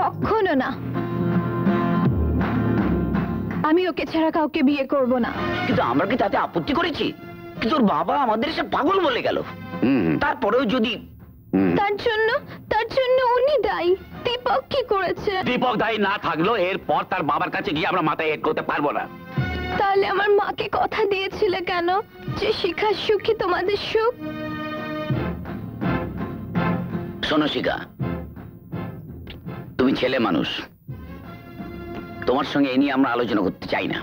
কখনো না। আমি ওকে ছাড়া কাউকে বিয়ে করব না। কিন্তু আমরা কি তাতে আপত্তি করেছি? কিন্তু ওর বাবা আমাদের এসে পাগল বলে গেল। তারপরেও যদি তার জন্য উনি দায়ী। দীপক কি করেছে? দীপক দায়ী না থাকলেও এরপর তার বাবার কাছে গিয়ে আমরা মাথায় হেড করতে পারবো না। তাহলে আমার মাকে কথা দিয়েছিলে কেন যে শিখার সুখী তোমাদের সুখ? শোনো শিখা, তুমি ছেলে মানুষ, তোমার সঙ্গে এ নিয়ে আমরা আলোচনা করতে চাই না।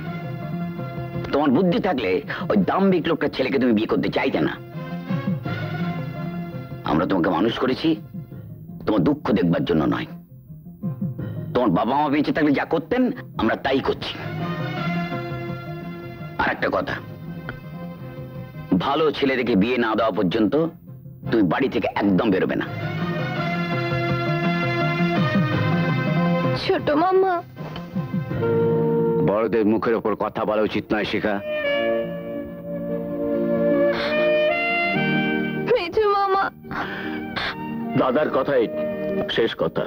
তোমার বুদ্ধি থাকলে ওই দাম্ভিক লোকটার ছেলেকে তুমি বিয়ে করতে চাইতে না। আমরা তোমাকে মানুষ করেছি তোমার দুঃখ দেখবার জন্য নয়। তোমার বাবা মা বেঁচে থাকলে যা করতেন আমরা তাই করছি। আর একটা কথা, ভালো ছেলে দেখে বিয়ে না দেওয়া পর্যন্ত তুমি বাড়ি থেকে একদম বেরোবে না। ছোট মামা, বড়দের মুখের ওপর কথা বলা উচিত নয় শিখা। মেজো মামা, দাদার কথাই শেষ কথা।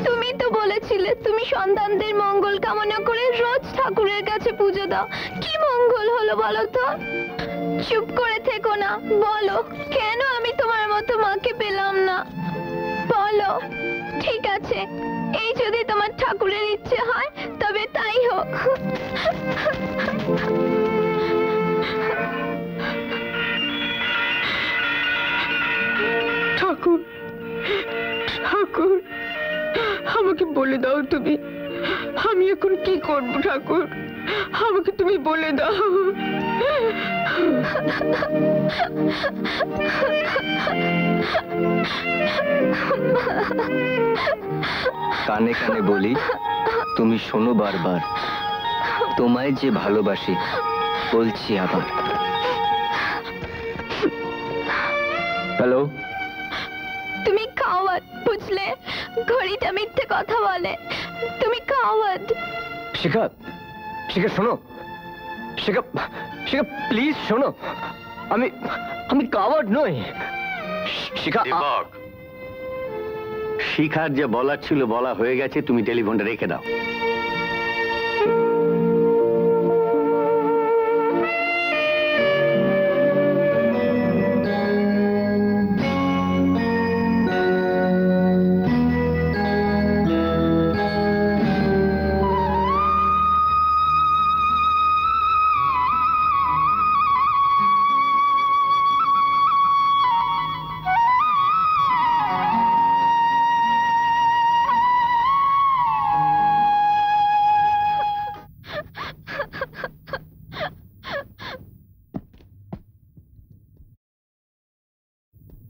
তুমি তো বলেছিলে তুমি সন্তানদের মঙ্গল কামনা করে রোজ ঠাকুরের কাছে পুজো দাও। কি মঙ্গল হলো বলো তো? চুপ করে থেকো না, বলো কেন আমি তোমার মতো মাকে পেলাম না? বলো। ঠিক আছে, এই যদি তোমার ঠাকুরের ইচ্ছে হয় তবে তাই হোক। ঠাকুর, ঠাকুর, আমাকে বলে দাও তুমি, আমি এখন কি করব? ঠাকুর, আমাকে তুমি বলে দাও। কানে কানে বলি, তুমি শোনো বারবার, তোমায় যে ভালোবাসি, বলছি আবার। হ্যালো, তুমি কাওয়ার্ড, বুঝলে? ঘড়িটা মিথ্যে কথা বলে। তুমি কাওয়ার্ড। শিখা, শিখা শোনো, শিখা, শিখা প্লিজ শোনো, আমি কাওয়ার্ড নই। শিখা, শিখার যে বলার ছিল বলা হয়ে গেছে, তুমি টেলিফোনটা রেখে দাও।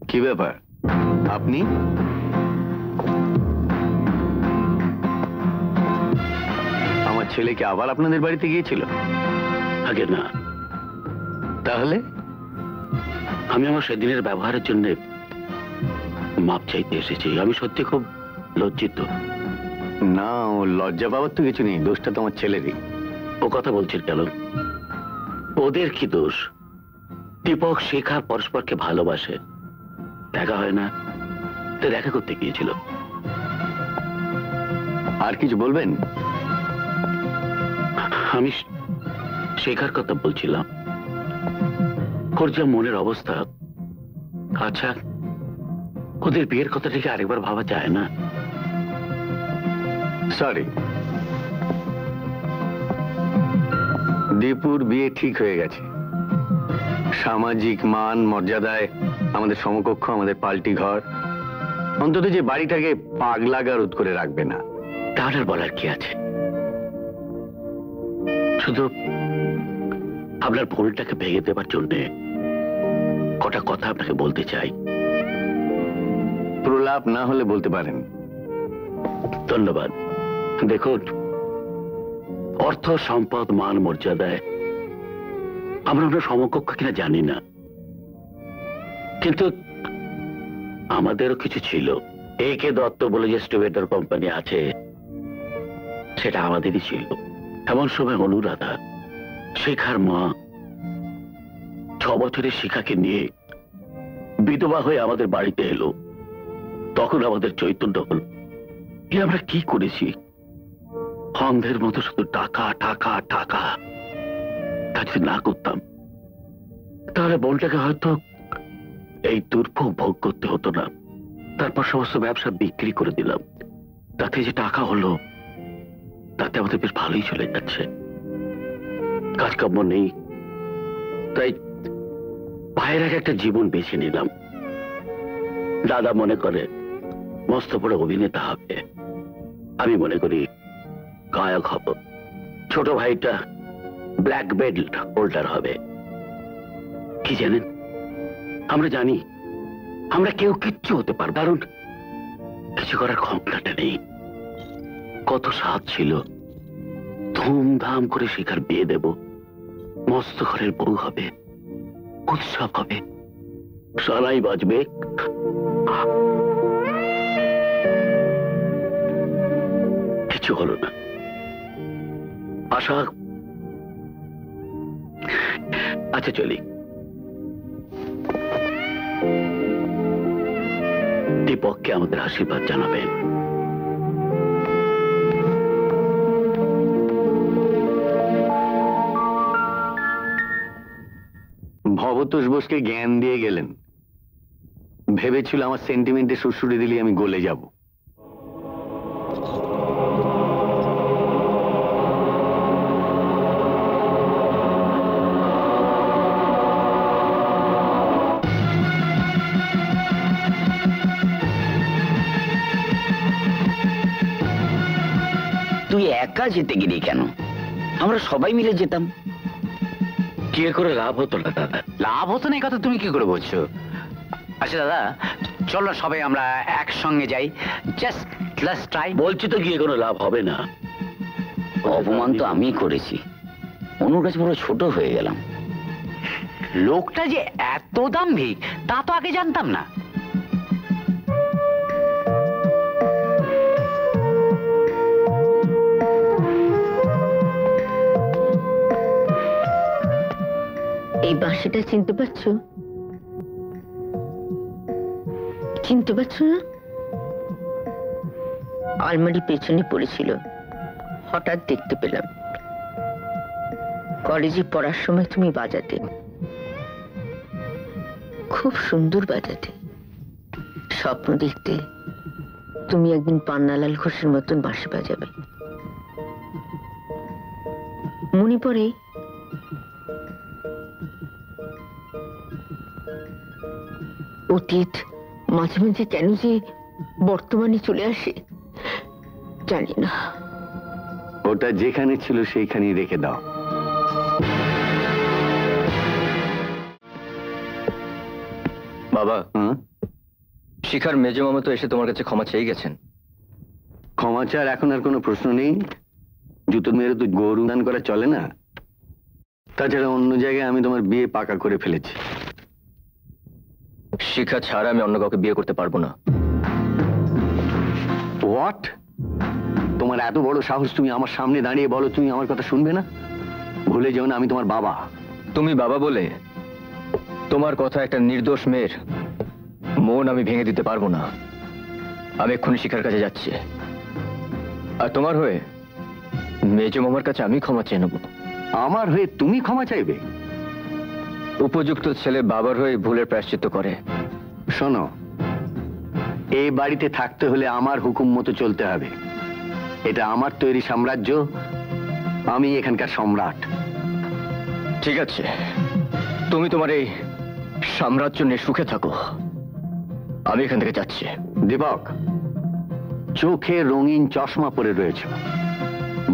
কি ব্যাপার আপনি? আমার ছেলে কি আবার আপনাদের বাড়িতে গিয়েছিল? আগে না। তাহলে? আমি আমার সেদিনের ব্যবহারের জন্য মাপ চাইতে এসেছি। আমি সত্যি খুব লজ্জিত। না, ও লজ্জা পাওয়ার তো কিছু নেই, দোষটা তো আমার ছেলেরই। ও কথা বলছেন কেন? ওদের কি দোষ? দীপক শেখা পরস্পরকে ভালোবাসে, দেখা হয় না, তো দেখা করতে গিয়েছিল। আর কিছু বলবেন? আমি শেখার কথা বলছিলাম, ওর যা মনের অবস্থা। আচ্ছা, ওদের বিয়ের কথাটিকে আরেকবার ভাবা যায় না? সরি, দীপুর বিয়ে ঠিক হয়ে গেছে। সামাজিক মান মর্যাদায় আমাদের সমকক্ষ, আমাদের পাল্টি ঘর, অন্তত যে বাড়িটাকে পাগলা গারদ করে রাখবে না, তার আর বলার কি আছে? শুধু আপনার ভুলটাকে ভেঙে দেবার জন্য কটা কথা আপনাকে বলতে চাই। প্রলাপ না হলে বলতে পারেন। ধন্যবাদ। দেখুন, অর্থ সম্পদ মান মর্যাদায় আমরা সমকক্ষ কিনা জানি না, কিন্তু আমাদেরও কিছু ছিল। একে দত্ত বলে যে স্টুভেটার কোম্পানি আছে, সেটা আমাদেরই ছিল। এমন সময় অনুরাধা, শিখার মা, 6 বছরের শিখাকে নিয়ে বিধবা হয়ে আমাদের বাড়িতে এলো। তখন আমাদের চৈতন্য হল, আমরা কি করেছি? অন্ধের মতো শুধু টাকা টাকা টাকা। তা যদি না করতাম তাহলে বোনটাকে হয়তো এই দুর্ভোগ ভোগ করতে হতো না। তারপর সমস্ত ব্যবসা বিক্রি করে দিলাম। তাতে যে টাকা হলো, তাতে আমাদের বেশ ভালোই চলে যাচ্ছে। কাজকর্ম নেই, তাই বাইরের একটা জীবন বেছে নিলাম। দাদা মনে করে মস্ত বড় অভিনেতা হবে, আমি মনে করি গায়ক হব। ছোট ভাইটা ব্ল্যাক বেল্ট হোল্ডার হবে। কি জানেন, আমরা জানি আমরা কেউ কিচ্ছু হতে পারবো, কারণ কিছু করার ক্ষমতাটা নেই। কত স্বাদ ছিল, ধুমধাম করে শিখার বিয়ে দেব, মস্ত ঘরের বউ হবে, উৎসব হবে, সারাই বাজবে। কিছু হলো না। আশা, আচ্ছা চলি। দীপককে আমাদের আশীর্বাদ জানাবেন। ভবতোষ বোসকে জ্ঞান দিয়ে গেলেন। ভেবেছিল আমার সেন্টিমেন্টে সুড়সুড়ি দিলে আমি গলে যাব। তুই একা যেতে গেলি কেন? আমরা সবাই মিলে যেতাম। কি করে লাভ হতো না দাদা? লাভ হতো না এই কথা তুমি কি করে বলছো? আচ্ছা দাদা, চলো সবাই আমরা একসঙ্গে যাই, জাস্ট লেটস ট্রাই। বলছি তো গিয়ে কোনো লাভ হবে না। অপমান তো আমি করেছি, অনুর কাছে বড় ছোট হয়ে গেলাম। লোকটা যে এত দাম্ভিক তা তো আগে জানতাম না। এই বাঁশিটা চিনতে পারছো? চিনতে পারছো না? আলমারি পেছনে পড়েছিল, হঠাৎ দেখতে পেলাম। কলেজে পড়ার সময় তুমি বাজাতে, খুব সুন্দর বাজাতে। স্বপ্ন দেখতে তুমি একদিন পান্নালাল ঘোষের মতন বাঁশি বাজাবে। মনে পড়ে অতীত মাঝে মাঝে কেন যে বর্তমানে চলে আসে জানি না। ওটা যেখানে ছিল সেইখানেই রেখে দাও। বাবা, শিখার মেজ মামা তো এসে তোমার কাছে ক্ষমা চেয়ে গেছেন। ক্ষমা চার এখন আর কোনো প্রশ্ন নেই। জুতো মেরে তো গরু দান করা চলে না। তাছাড়া অন্য জায়গায় আমি তোমার বিয়ে পাকা করে ফেলেছি। শিখা ছাড়া আমি অন্য কাউকে বিয়ে করতে পারবো না। হোয়াট? তোমার এত বড় সাহস, তুমি আমার সামনে দাঁড়িয়ে বলো তুমি আমার কথা শুনবে না? ভুলে যেও না আমি তোমার বাবা। তুমি বাবা বলে তোমার কথা একটা নির্দোষ মেয়ের মন আমি ভেঙে দিতে পারবো না। আমি এক্ষুনি শিখার কাছে যাচ্ছি, আর তোমার হয়ে মেজ মামার কাছে আমি ক্ষমা চেয়ে নেব। আমার হয়ে তুমি ক্ষমা চাইবে? উপযুক্ত ছেলে বাবার হয়ে ভুলের প্রায়শ্চিত্ত করে। শোনো, এই বাড়িতে থাকতে হলে আমার হুকুম মতো চলতে হবে। এটা আমার তৈরি সাম্রাজ্য, আমি এখানকার সম্রাট। ঠিক আছে, তুমি তোমার এই সাম্রাজ্য নিয়ে সুখে থাকো, আমি এখান থেকে যাচ্ছি। দীপক, চোখে রঙিন চশমা পরে রয়েছ,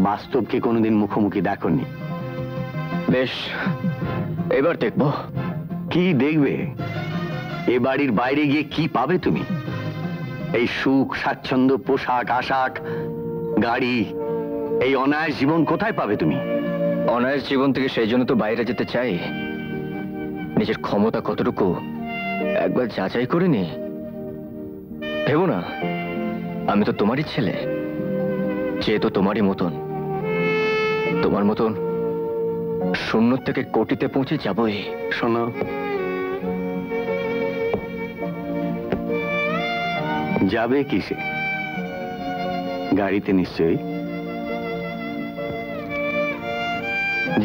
বাস্তবকে কোনোদিন মুখোমুখি দেখোনি। বেশ, এবার দেখবো। কি দেখবে? এ বাড়ির বাইরে গিয়ে কি পাবে তুমি? এই সুখ, স্বাচ্ছন্দ্য, পোশাক আশাক, গাড়ি, এই অনায়াস জীবন কোথায় পাবে তুমি? অনায়াস জীবন থেকে সেই জন্য তো বাইরে যেতে চাই। নিজের ক্ষমতা কতটুকু একবার যাচাই করে নি। ভেবো না আমি তো তোমারই ছেলে, যে তো তোমারই মতন। তোমার মতন শূন্য থেকে কোটিতে পৌঁছে যাবই। শোনো, যাবে কিসে? গাড়িতে নিশ্চয়ই।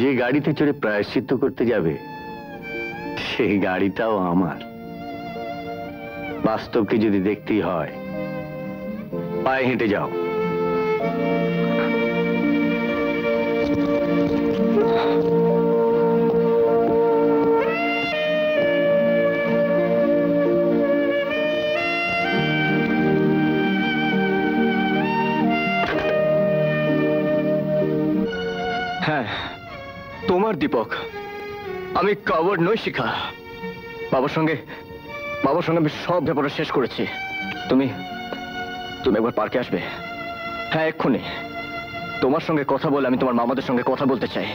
যে গাড়িতে চড়ে প্রায়শ্চিত্ত করতে যাবে সেই গাড়িটাও আমার। বাস্তবকে যদি দেখতেই হয় পায়ে হেঁটে যাও। হ্যাঁ, তোমার দীপক, আমি কাওয়ার্ড নই শিখা। বাবার সঙ্গে আমি সব ব্যাপারটা শেষ করেছি। তুমি একবার পার্কে আসবে? হ্যাঁ, এক্ষুনি। তোমার সঙ্গে কথা বলে আমি তোমার মামাদের সঙ্গে কথা বলতে চাই।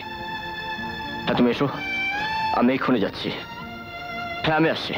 হ্যাঁ, তুমি এসো, আমি এক্ষুনি যাচ্ছি। হ্যাঁ, আমি আসছি।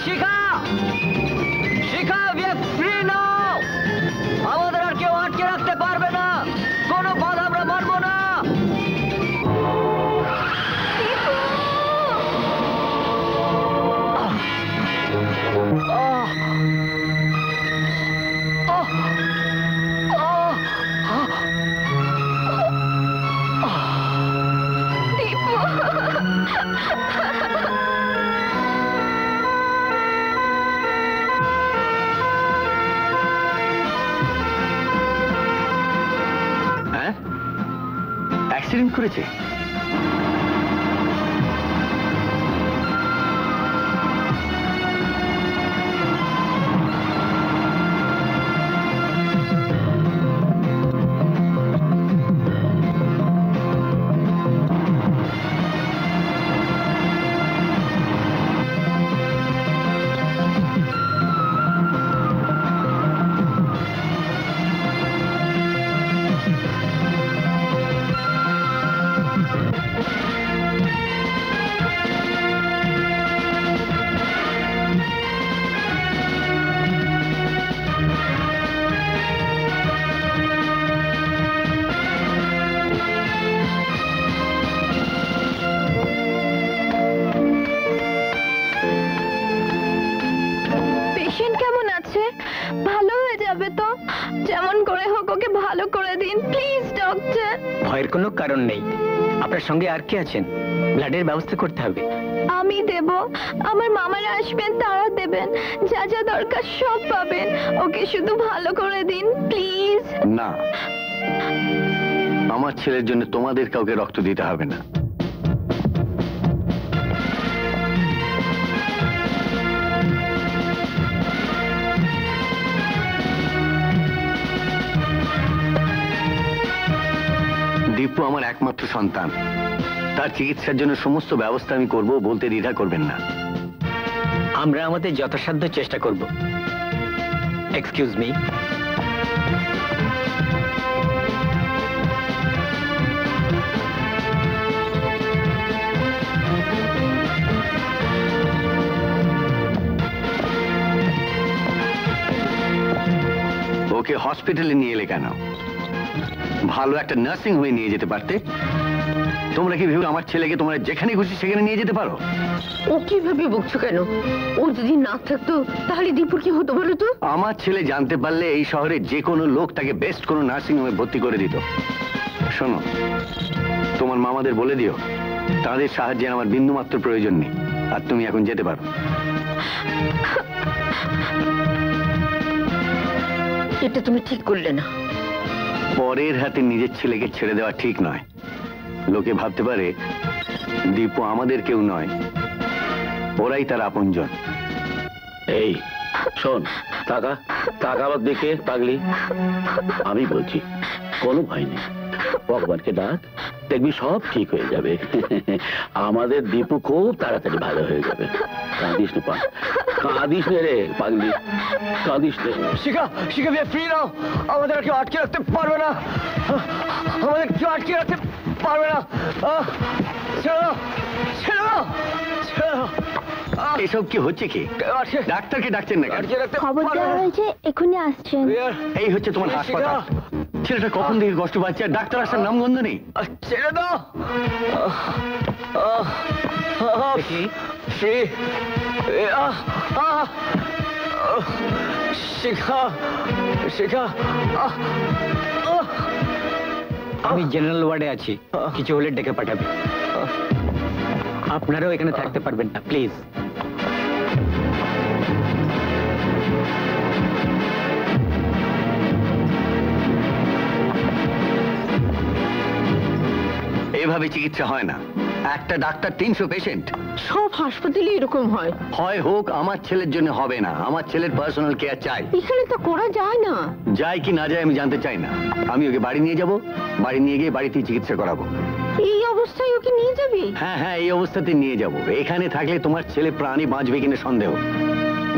শিখা, শিখা, we are free now. আমাদের আর কেউ আটকে রাখতে পারবে না। কোনো বাধা আমরা মানব না। হ্যাঁ, অ্যাক্সিডেন্ট করেছে? ভালো হয়ে যাবে তো? যেমন করে হোক ওকে ভালো করে দিন প্লিজ ডক্টর। ভয়ের কোনো কারণ নেই। আপনার সঙ্গে আর কে আছেন? ব্লাডের ব্যবস্থা করতে হবে। আমি দেব, আমার মামারা আসবেন, তারা দেবেন, যা যা দরকার সব পাবেন। ওকে শুধু ভালো করে দিন প্লিজ। না, আমার ছেলের জন্য তোমাদের কাউকে রক্ত দিতে হবে না। দীপু আমার একমাত্র সন্তান, তার চিকিৎসার জন্য সমস্ত ব্যবস্থা আমি করব, বলতে দ্বিধা করবেন না। আমরা আমাদের যথাসাধ্য চেষ্টা করব। Excuse me. ওকে হসপিটালে নিয়ে এলে কেন? ভালো একটা নার্সিং হোমে নিয়ে যেতে পারতে। তোমরা কি ভেবে আমার ছেলেকে তোমরা যেখানে খুশি সেখানে নিয়ে যেতে পারো? ও কিভাবে বকছো কেন? ও যদি না থাকতো তাহলে দীপুর কি হতো বলো তো? আমার ছেলে জানতে পারলে এই শহরে যে কোনো লোক তাকে বেস্ট কোনো নার্সিং হোমে ভর্তি করে দিত। শোনো, তোমার মামাদের বলে দিও তাদের সাহায্যে আমার বিন্দুমাত্র প্রয়োজন নেই, আর তুমি এখন যেতে পারো। এটা তুমি ঠিক করলে না। পরের হাতে নিজের ছেলেকে ছেড়ে দেওয়া ঠিক নয়। লোকে ভাবতে পারে দীপু আমাদের কেউ নয়, ওরাই তার আপনজন। এই শোন, টাকা টাকা আমার দেখে পাগলি, আমি বলছি কোনো ভয় নেই, ভগবানকে ডাক, দেখবি সব ঠিক হয়ে যাবে। আমাদের দীপু খুব তাড়াতাড়ি ভালো হয়ে যাবে। কাঁদিস না পা, কাঁদিস নে রে পাগলি, কাঁদিস নে। শিখা, শিখা বিয়ে ফ্রি নাও, আমাদের কেউ আটকে রাখতে পারবে না, আমাদের কেউ আটকে রাখতে পারবে না। ছেড়ে দাও, ছেড়ে দাও, ছেড়ে দাও। এসব কি হচ্ছে? কি ডাক্তারকে ডাকছেন না কেন? আটকে রাখতে খবর পারবে দেওয়া না। হয়েছে, এক্ষুনি আসছেন। এই হচ্ছে তোমার হাসপাতাল। ছেলেটা কখন থেকে কষ্ট পাচ্ছে আর ডাক্তার আসার নামগন্ধ নেই। ছেড়ে দাও। শিখা, শিখা, আমি জেনারেল ওয়ার্ডে আছি, কিছু হলে ডেকে পাঠাবে। আপনারাও এখানে থাকতে পারবেন না, প্লিজ। এভাবে চিকিৎসা হয় না। একটা ডাক্তার 300 পেশেন্ট। সব হাসপাতালে এরকম হয়। হয় হোক, আমার ছেলের জন্য হবে না। আমার ছেলের পার্সোনাল কেয়ার চাই। এখানে তো করা যায় না। যায় কি না যায় আমি জানতে চাই না। আমি ওকে বাড়ি নিয়ে যাব, বাড়ি নিয়ে গিয়ে বাড়িতেই চিকিৎসা করাবো। এই অবস্থায় ওকে নিয়ে যাবি? হ্যাঁ হ্যাঁ, এই অবস্থাতে নিয়ে যাব। এখানে থাকলে তোমার ছেলে প্রাণী বাঁচবে কিনা সন্দেহ।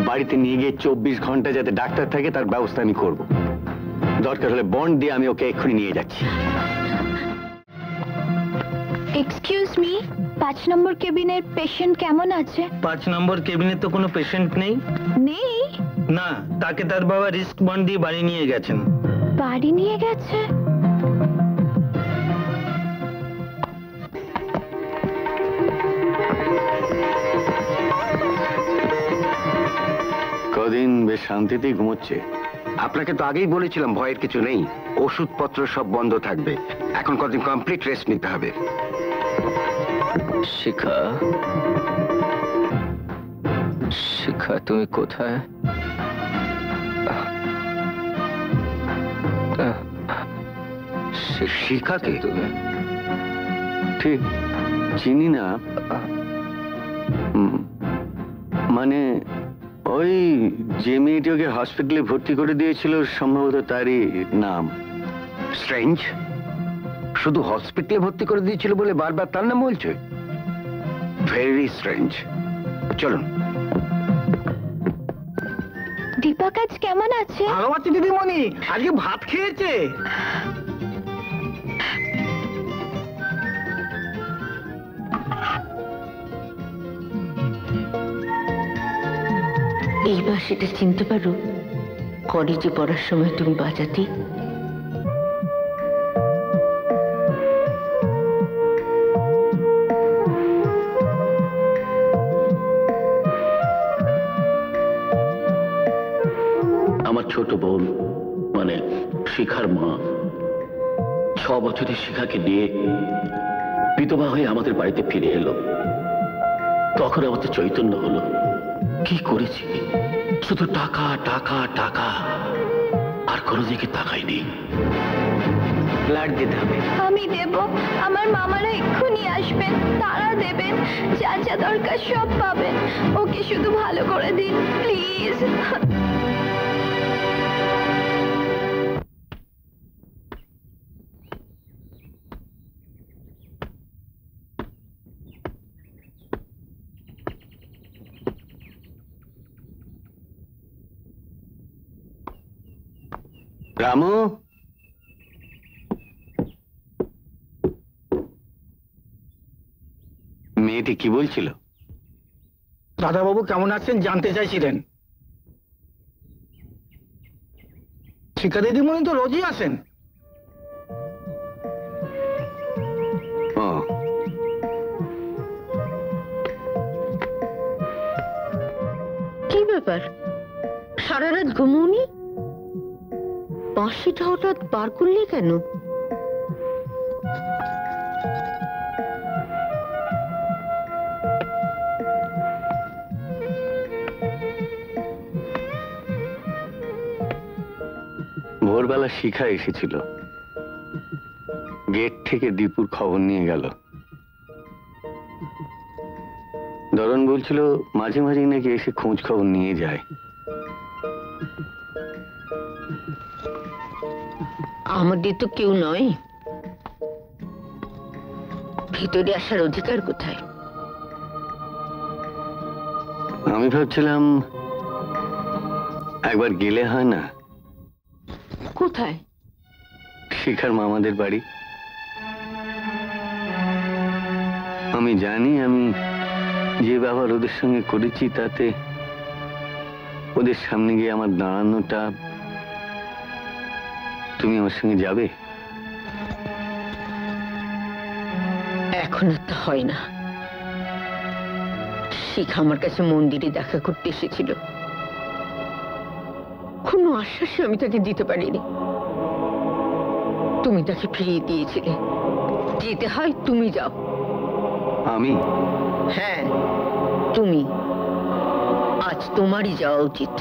বাড়িতে নিয়ে গিয়ে 24 ঘন্টা যাতে ডাক্তার থাকে তার ব্যবস্থা আমি করব। দরকার হলে বন্ড দিয়ে আমি ওকে এক্ষুনি নিয়ে যাচ্ছি। এক্সকিউজ মি, 5 নম্বর কেবিনের পেশেন্ট কেমন আছে? 5 নম্বর কেবিনে তো কোনো পেশেন্ট নেই। নেই? না, তাকে তার বাবা রিস্ক বন্ড দিয়ে বাড়ি নিয়ে গেছেন। বাড়ি নিয়ে গেছে? কদিন বেশ শান্তিতেই ঘুমোচ্ছে। আপনাকে তো আগেই বলেছিলাম ভয়ের কিছু নেই, ওষুধপত্র সব বন্ধ থাকবে। এখন কদিন কমপ্লিট রেস্ট নিতে হবে। শিখা, শিখা তুমি কোথায়? শিখাকে তুমি ঠিক চিনি না। মানে ওই যে মেয়েটি ওকে হসপিটালে ভর্তি করে দিয়েছিল সম্ভবত তারই নাম। স্ট্রেঞ্জ, শুধু হসপিটালে ভর্তি করে দিয়েছিল বলে বারবার তার নাম বলছে? Very strange. চলুন। দীপক আজ কেমন আছে? ভালো আছে দিদিমণি, আজকে ভাত খেয়েছে। এইবার সেটা চিনতে পারো, কলেজে পড়ার সময় তুমি বাজাতে। আমার ছোট বোন মানে শিখার মা 6 বছরের শিখাকে নিয়ে বিধবা হয়ে আমাদের বাড়িতে ফিরে এলো। তখন আমাদের চৈতন্য হলো, কি করেছি, শুধু টাকা টাকা টাকা, আর কোনো দিকে তাকাইনি। ব্লাড দিতে হবে। আমি দেব, আমার মামারা এক্ষুনি আসবেন, তারা দেবেন, যা যা দরকার সব পাবেন। ওকে শুধু ভালো করে দিন প্লিজ। রামু, মেয়েটি কি বলছিল? দাদাবাবু কেমন আছেন জানতে চাইছিলেন। শিক্ষা দিদিমণি তো রোজই আসেন। ও, কি ব্যাপার, সারা রাত ঘুমোনি? বাঁশিটা হঠাৎ বার করলে কেন? ভোরবেলা শিখা এসেছিল, গেট থেকে দীপুর খবর নিয়ে গেল। দরন বলছিল মাঝে মাঝে নাকি এসে খোঁজ খবর নিয়ে যায়। আমাদের তো কেউ নয়, ভিতরে আসার অধিকার কোথায়? আমি ভাবছিলাম একবার গেলে হয় না? কোথায়? শিখার মামাদের বাড়ি। আমি জানি আমি যে ব্যবহার ওদের সঙ্গে করেছি তাতে ওদের সামনে গিয়ে আমার দাঁড়ানোটা, তুমি আমার সঙ্গে যাবে? এখন আর তা হয় না। শিখা আমার কাছে মন্দিরে দেখা করতে এসেছিল, কোনো আশ্বাসই আমি তাকে দিতে পারিনি। তুমি তাকে ফিরিয়ে দিয়েছিলে, যেতে হয় তুমি যাও। আমি? হ্যাঁ তুমি, আজ তোমারই যাওয়া উচিত।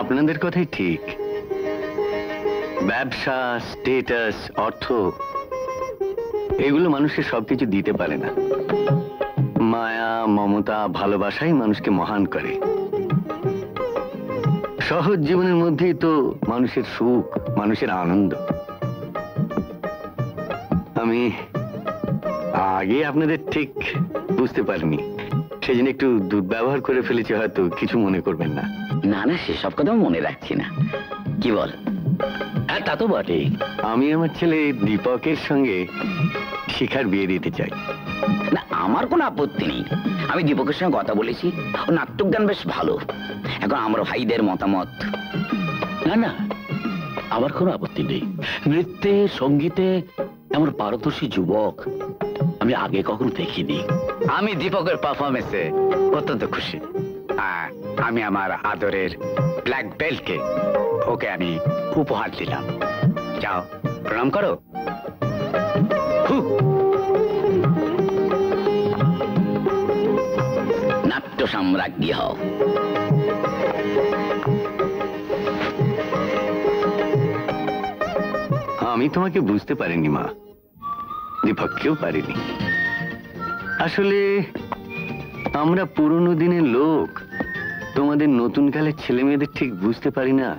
আপনাদের কথাই ঠিক। ব্যবসা, স্টেটাস, অর্থ এগুলো মানুষকে সবকিছু দিতে পারে না। মায়া, মমতা, ভালোবাসাই মানুষকে মহান করে। সহজ জীবনের মধ্যেই তো মানুষের সুখ, মানুষের আনন্দ। আমি আগে আপনাদের ঠিক বুঝতে পারিনি, সেজন্য একটু দুর্ব্যবহার করে ফেলেছি, হয়তো কিছু মনে করবেন না। না না, সেসব কথা মনে রাখছি না। কি বল? হ্যাঁ, তা তো বটে। আমি আমার ছেলে দীপকের সঙ্গে শিখার বিয়ে দিতে চাই। না, আমার কোনো আপত্তি নেই। আমি দীপকের সঙ্গে কথা বলেছি, ও নাটক গান বেশ ভালো। এখন আমরা ভাইদের মতামত। না না, আমার কোনো আপত্তি নেই। নৃত্যে, সঙ্গীতে এমন পারদর্শী যুবক আমি আগে কখনো দেখিনি। আমি দীপকের পারফরমেন্সে অত্যন্ত খুশি। আমি আমার আদরের ব্ল্যাক বেল্টকে ওকে আমি উপহার দিলাম। যাও, প্রণাম করো। নাট্য সাম্রাজ্ঞী হও। আমি তোমাকে বুঝতে পারিনি মা, দীপককেও পারিনি। আসলে আমরা পুরনো দিনের লোক তোমাদের নতুন কালের ছেলে মেয়েদের ঠিক বুঝতে পারি না,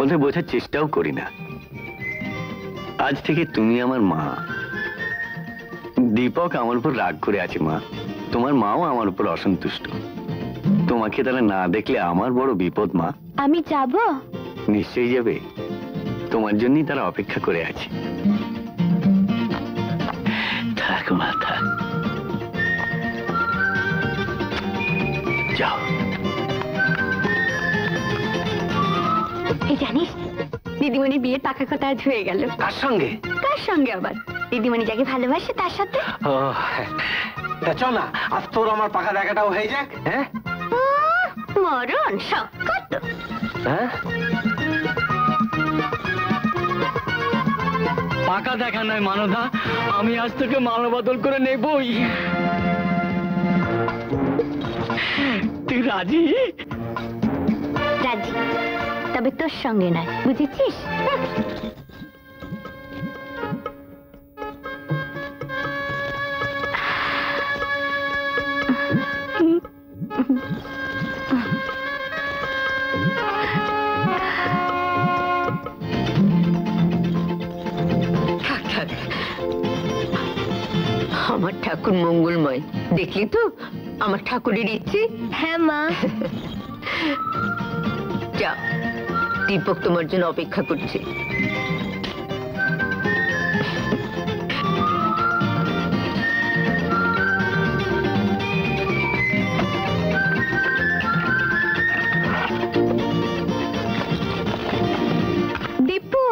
ওদের বোঝার চেষ্টাও করি না। আজ থেকে তুমি আমার মা। দীপক আমার উপর রাগ করে আছে মা, তোমার মাও আমার উপর অসন্তুষ্ট। তোমাকে তারা না দেখলে আমার বড় বিপদ মা। আমি যাব? নিশ্চয়ই যাবে, তোমার জন্যই তারা অপেক্ষা করে আছে। থাক মা, থাক, যাও। এই জানিস, দিদিমণির বিয়ের পাকা কথা আজ হয়ে গেল। কার সঙ্গে? কার সঙ্গে আবার? দিদিমণি যাকে ভালোবাসে তার সাথে। ও, চল না, আজ তোর আমার পাকা দেখাটাও হয়ে যাক। হ্যাঁ মরণ সব কত। হ্যাঁ, পাকা দেখা নয় মানদা, আমি আজ থেকে মালা বদল করে নেবই। তুই রাজি? রাজি, তবে তোর সঙ্গে নয়, বুঝেছিস? আমার ঠাকুর মঙ্গলময়, দেখলি তো আমার ঠাকুরের ইচ্ছে। হ্যাঁ মা। যা, দীপক তোমার জন্য অপেক্ষা করছে। দীপু,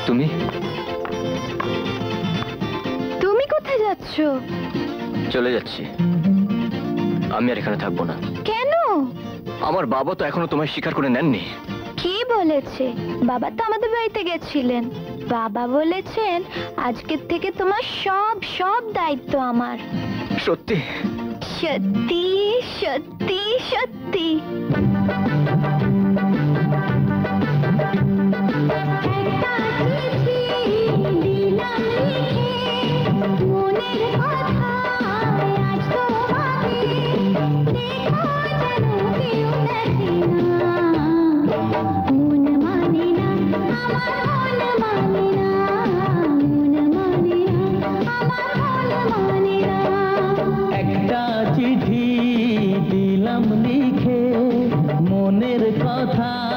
তুমি তুমি কোথায় যাচ্ছ? চলে যাচ্ছি। আমি আর এখানে থাকবো না। কেন? আমার বাবা তো এখনো তোমায় স্বীকার করে নেননি। কি বলেছে? বাবা তো আমাদের বাড়িতে গেছিলেন। বাবা বলেছেন আজকের থেকে তোমার সব সব দায়িত্ব আমার। সত্যি? সত্যি সত্যি সত্যি। কথা